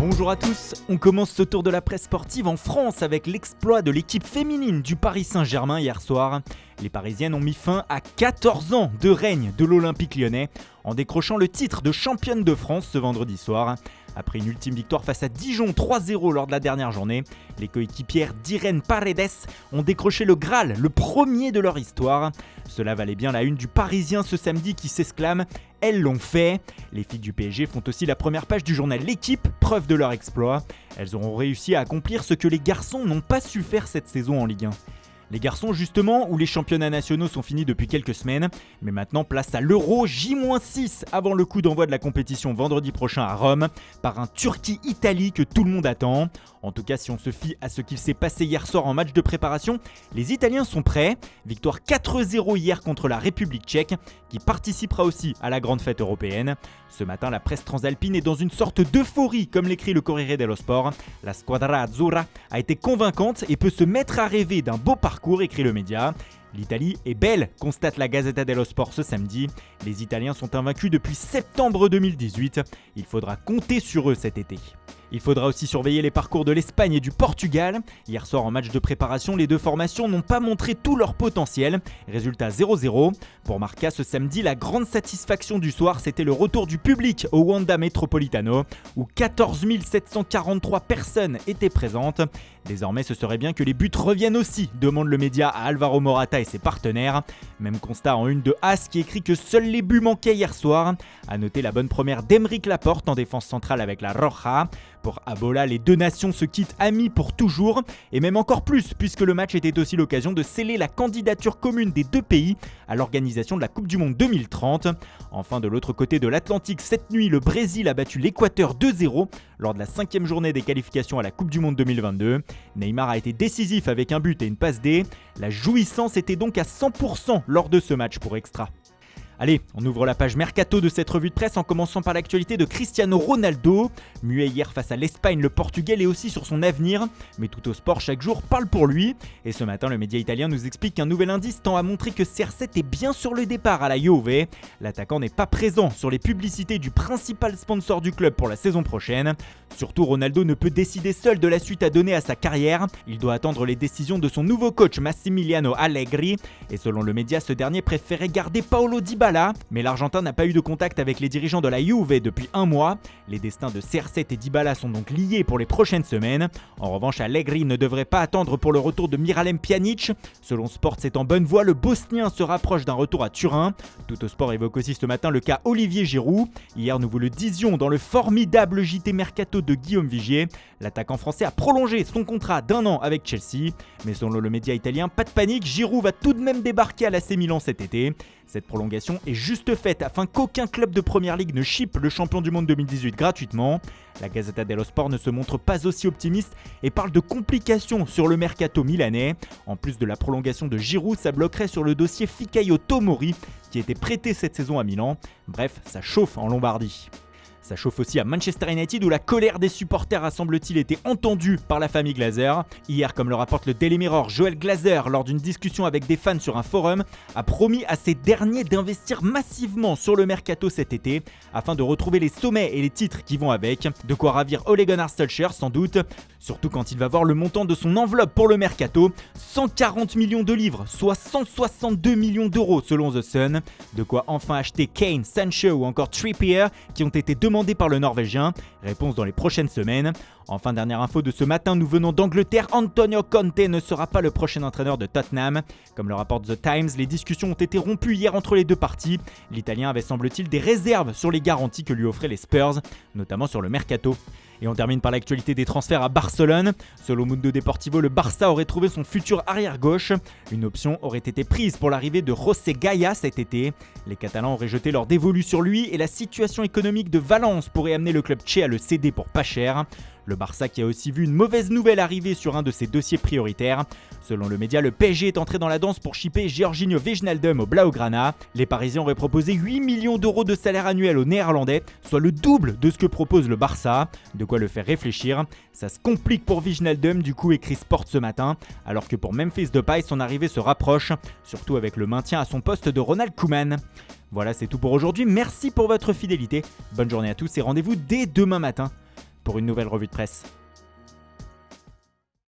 Bonjour à tous, on commence ce tour de la presse sportive en France avec l'exploit de l'équipe féminine du Paris Saint-Germain hier soir. Les Parisiennes ont mis fin à 14 ans de règne de l'Olympique lyonnais en décrochant le titre de championne de France ce vendredi soir. Après une ultime victoire face à Dijon 3-0 lors de la dernière journée, les coéquipières d'Irene Paredes ont décroché le Graal, le premier de leur histoire. Cela valait bien la une du Parisien ce samedi qui s'exclame « Elles l'ont fait ». Les filles du PSG font aussi la première page du journal L'Équipe, preuve de leur exploit. Elles auront réussi à accomplir ce que les garçons n'ont pas su faire cette saison en Ligue 1. Les garçons justement, où les championnats nationaux sont finis depuis quelques semaines, mais maintenant place à l'Euro J-6 avant le coup d'envoi de la compétition vendredi prochain à Rome, par un Turquie-Italie que tout le monde attend. En tout cas, si on se fie à ce qu'il s'est passé hier soir en match de préparation, les Italiens sont prêts. Victoire 4-0 hier contre la République tchèque, qui participera aussi à la grande fête européenne. Ce matin, la presse transalpine est dans une sorte d'euphorie, comme l'écrit le Corriere dello Sport. La squadra azzurra a été convaincante et peut se mettre à rêver d'un beau parcours, écrit le média. L'Italie est belle, constate la Gazzetta dello Sport ce samedi. Les Italiens sont invaincus depuis septembre 2018. Il faudra compter sur eux cet été. Il faudra aussi surveiller les parcours de l'Espagne et du Portugal. Hier soir en match de préparation, les deux formations n'ont pas montré tout leur potentiel. Résultat 0-0. Pour Marca ce samedi, la grande satisfaction du soir, c'était le retour du public au Wanda Metropolitano, où 14 743 personnes étaient présentes. Désormais, ce serait bien que les buts reviennent aussi, demande le média à Alvaro Morata et ses partenaires. Même constat en une de AS qui écrit que seuls les buts manquaient hier soir. A noter la bonne première d'Aymeric Laporte en défense centrale avec la Roja. Pour Abola, les deux nations se quittent amis pour toujours, et même encore plus, puisque le match était aussi l'occasion de sceller la candidature commune des deux pays à l'organisation de la Coupe du Monde 2030. Enfin, de l'autre côté de l'Atlantique, cette nuit, le Brésil a battu l'Équateur 2-0 lors de la 5e journée des qualifications à la Coupe du Monde 2022. Neymar a été décisif avec un but et une passe D. La jouissance était donc à 100% lors de ce match pour Extra. Allez, on ouvre la page mercato de cette revue de presse en commençant par l'actualité de Cristiano Ronaldo. Muet hier face à l'Espagne, le Portugais est aussi sur son avenir. Mais tout au sport, chaque jour parle pour lui. Et ce matin, le média italien nous explique qu'un nouvel indice tend à montrer que CR7 est bien sur le départ à la Juve. L'attaquant n'est pas présent sur les publicités du principal sponsor du club pour la saison prochaine. Surtout, Ronaldo ne peut décider seul de la suite à donner à sa carrière. Il doit attendre les décisions de son nouveau coach Massimiliano Allegri. Et selon le média, ce dernier préférait garder Paulo Dybala. Mais l'Argentin n'a pas eu de contact avec les dirigeants de la Juve depuis un mois. Les destins de CR7 et Dybala sont donc liés pour les prochaines semaines. En revanche, Allegri ne devrait pas attendre pour le retour de Miralem Pjanic. Selon Sport, c'est en bonne voie, le Bosnien se rapproche d'un retour à Turin. Tout au sport évoque aussi ce matin le cas Olivier Giroud. Hier, nous vous le disions dans le formidable JT Mercato de Guillaume Vigier. L'attaquant français a prolongé son contrat d'1 an avec Chelsea. Mais selon le média italien, pas de panique, Giroud va tout de même débarquer à l'AC Milan cet été. Cette prolongation est juste faite afin qu'aucun club de Première Ligue ne chippe le champion du monde 2018 gratuitement. La Gazzetta dello Sport ne se montre pas aussi optimiste et parle de complications sur le mercato milanais. En plus de la prolongation de Giroud, ça bloquerait sur le dossier Fikayo Tomori qui était prêté cette saison à Milan. Bref, ça chauffe en Lombardie. Ça chauffe aussi à Manchester United où la colère des supporters a semble-t-il été entendue par la famille Glazer. Hier, comme le rapporte le Daily Mirror, Joel Glazer, lors d'une discussion avec des fans sur un forum, a promis à ces derniers d'investir massivement sur le mercato cet été afin de retrouver les sommets et les titres qui vont avec. De quoi ravir Ole Gunnar Solskjaer sans doute, surtout quand il va voir le montant de son enveloppe pour le mercato, 140 millions de livres, soit 162 millions d'euros selon The Sun. De quoi enfin acheter Kane, Sancho ou encore Trippier qui ont été demandés par le Norvégien. Réponse dans les prochaines semaines. Enfin, dernière info de ce matin, nous venons d'Angleterre. Antonio Conte ne sera pas le prochain entraîneur de Tottenham. Comme le rapporte The Times, les discussions ont été rompues hier entre les deux parties. L'Italien avait semble-t-il des réserves sur les garanties que lui offraient les Spurs, notamment sur le mercato. Et on termine par l'actualité des transferts à Barcelone. Selon Mundo Deportivo, le Barça aurait trouvé son futur arrière-gauche. Une option aurait été prise pour l'arrivée de José Gaya cet été. Les Catalans auraient jeté leur dévolu sur lui et la situation économique de Valence pourrait amener le club tché à le céder pour pas cher. Le Barça qui a aussi vu une mauvaise nouvelle arriver sur un de ses dossiers prioritaires. Selon le média, le PSG est entré dans la danse pour shipper Georginio Wijnaldum au Blaugrana. Les Parisiens auraient proposé 8 millions d'euros de salaire annuel aux Néerlandais, soit le double de ce que propose le Barça. De quoi le faire réfléchir. Ça se complique pour Wijnaldum, du coup écrit Sport ce matin, alors que pour Memphis Depay, son arrivée se rapproche, surtout avec le maintien à son poste de Ronald Koeman. Voilà, c'est tout pour aujourd'hui. Merci pour votre fidélité. Bonne journée à tous et rendez-vous dès demain matin pour une nouvelle revue de presse.